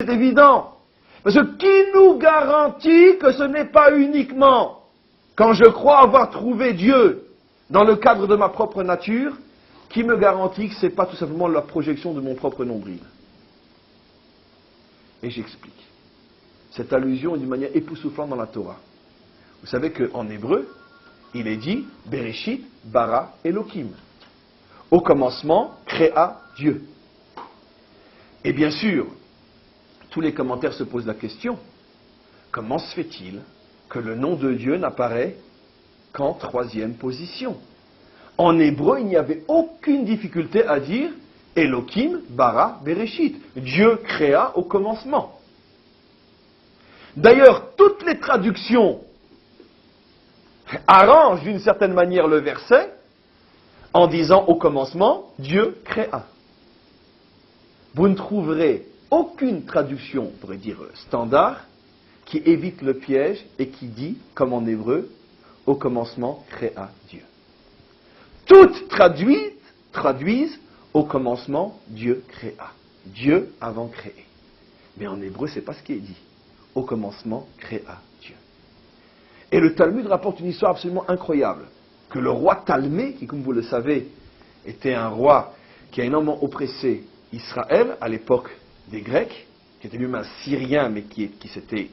c'est évident. Parce que qui nous garantit que ce n'est pas uniquement quand je crois avoir trouvé Dieu dans le cadre de ma propre nature, qui me garantit que ce n'est pas tout simplement la projection de mon propre nombril? Et j'explique. Cette allusion est d'une manière époustouflante dans la Torah. Vous savez qu'en hébreu, il est dit Bereshit bara Elohim. Au commencement, créa Dieu. Et bien sûr, tous les commentaires se posent la question, comment se fait-il que le nom de Dieu n'apparaît qu'en troisième position? En hébreu, il n'y avait aucune difficulté à dire Elohim bara Bereshit. Dieu créa au commencement. D'ailleurs, toutes les traductions arrangent d'une certaine manière le verset en disant au commencement, Dieu créa. Vous ne trouverez aucune traduction, on pourrait dire standard, qui évite le piège et qui dit, comme en hébreu, au commencement créa Dieu. Toutes traduisent au commencement Dieu créa. Dieu avant créé. Mais en hébreu, ce n'est pas ce qui est dit. Au commencement créa Dieu. Et le Talmud rapporte une histoire absolument incroyable. Que le roi Talmé, qui comme vous le savez, était un roi qui a énormément oppressé Israël à l'époque des Grecs, qui était lui-même un Syrien, mais qui s'était,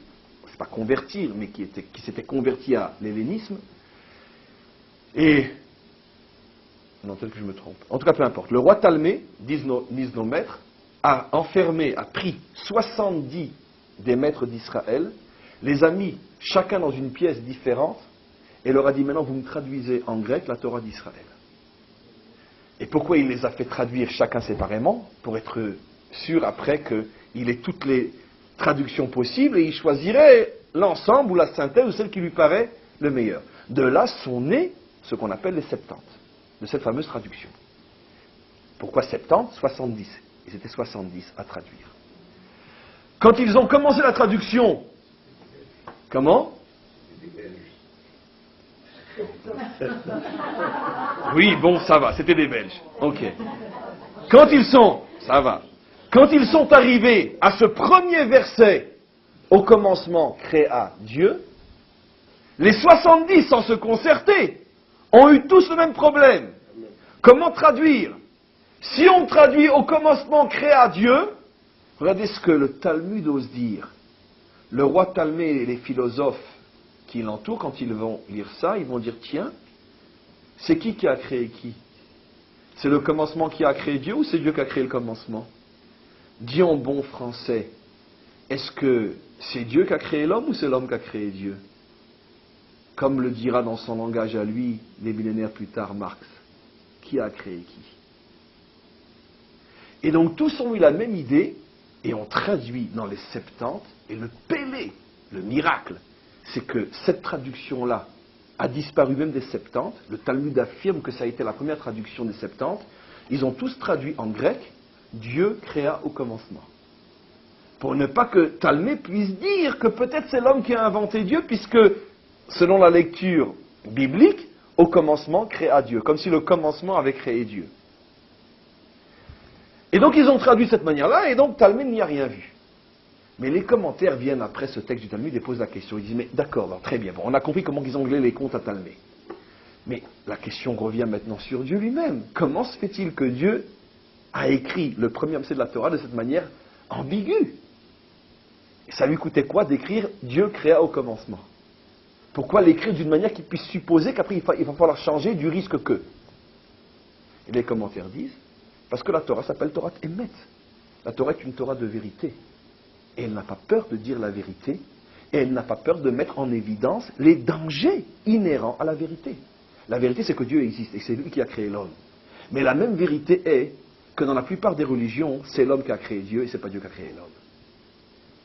c'est pas convertir, mais qui s'était converti à l'hellénisme. Et, non, peut-être que je me trompe. En tout cas, peu importe. Le roi Talmé, disent nos maîtres, a pris 70 des maîtres d'Israël, les a mis chacun dans une pièce différente, et leur a dit, maintenant vous me traduisez en grec la Torah d'Israël. Et pourquoi il les a fait traduire chacun séparément? Pour être sûr après qu'il ait toutes les traductions possibles, et il choisirait l'ensemble ou la synthèse ou celle qui lui paraît le meilleur. De là sont nés ce qu'on appelle les Septante, de cette fameuse traduction. Pourquoi 70? 70. Ils étaient 70 à traduire. Quand ils ont commencé la traduction, comment? Oui, bon, ça va, c'était des Belges. Ok. Quand ils sont arrivés à ce premier verset, au commencement créa Dieu, les 70, sans se concerter, ont eu tous le même problème. Comment traduire? Si on traduit au commencement créa Dieu, regardez ce que le Talmud ose dire. Le roi Talmé et les philosophes qui l'entourent, quand ils vont lire ça, ils vont dire, tiens, c'est qui a créé qui? C'est le commencement qui a créé Dieu ou c'est Dieu qui a créé le commencement? Dis en bon français, est-ce que c'est Dieu qui a créé l'homme ou c'est l'homme qui a créé Dieu? Comme le dira dans son langage à lui, des millénaires plus tard, Marx. Qui a créé qui? Et donc tous ont eu la même idée et ont traduit dans les Septante, et le pélé, le miracle, c'est que cette traduction-là a disparu même des Septante. Le Talmud affirme que ça a été la première traduction des Septante. Ils ont tous traduit en grec, Dieu créa au commencement. Pour ne pas que Talmé puisse dire que peut-être c'est l'homme qui a inventé Dieu, puisque, selon la lecture biblique, au commencement créa Dieu, comme si le commencement avait créé Dieu. Et donc ils ont traduit de cette manière-là, et donc Talmé n'y a rien vu. Mais les commentaires viennent après ce texte du Talmud et posent la question. Ils disent, mais d'accord, très bien, bon, on a compris comment ils onglaient les comptes à Talmé. Mais la question revient maintenant sur Dieu lui-même. Comment se fait-il que Dieu a écrit le premier verset de la Torah de cette manière ambiguë? Et ça lui coûtait quoi d'écrire Dieu créa au commencement? Pourquoi l'écrire d'une manière qui puisse supposer qu'après il va falloir changer du risque que? Et les commentaires disent, parce que la Torah s'appelle Torah Emet. La Torah est une Torah de vérité. Et elle n'a pas peur de dire la vérité, et elle n'a pas peur de mettre en évidence les dangers inhérents à la vérité. La vérité, c'est que Dieu existe, et c'est lui qui a créé l'homme. Mais la même vérité est que dans la plupart des religions, c'est l'homme qui a créé Dieu, et c'est pas Dieu qui a créé l'homme.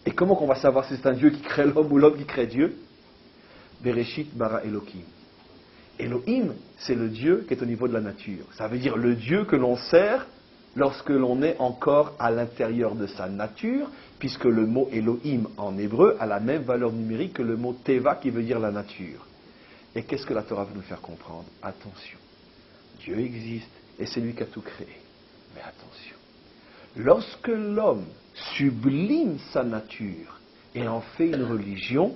Et comment qu'on va savoir si c'est un Dieu qui crée l'homme ou l'homme qui crée Dieu? Bereshit bara Elohim. Elohim, c'est le Dieu qui est au niveau de la nature. Ça veut dire le Dieu que l'on sert lorsque l'on est encore à l'intérieur de sa nature, puisque le mot Elohim en hébreu a la même valeur numérique que le mot Teva qui veut dire la nature. Et qu'est-ce que la Torah veut nous faire comprendre? Attention, Dieu existe et c'est lui qui a tout créé. Mais attention, lorsque l'homme sublime sa nature et en fait une religion,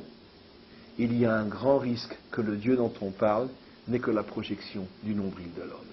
il y a un grand risque que le Dieu dont on parle n'est que la projection du nombril de l'homme.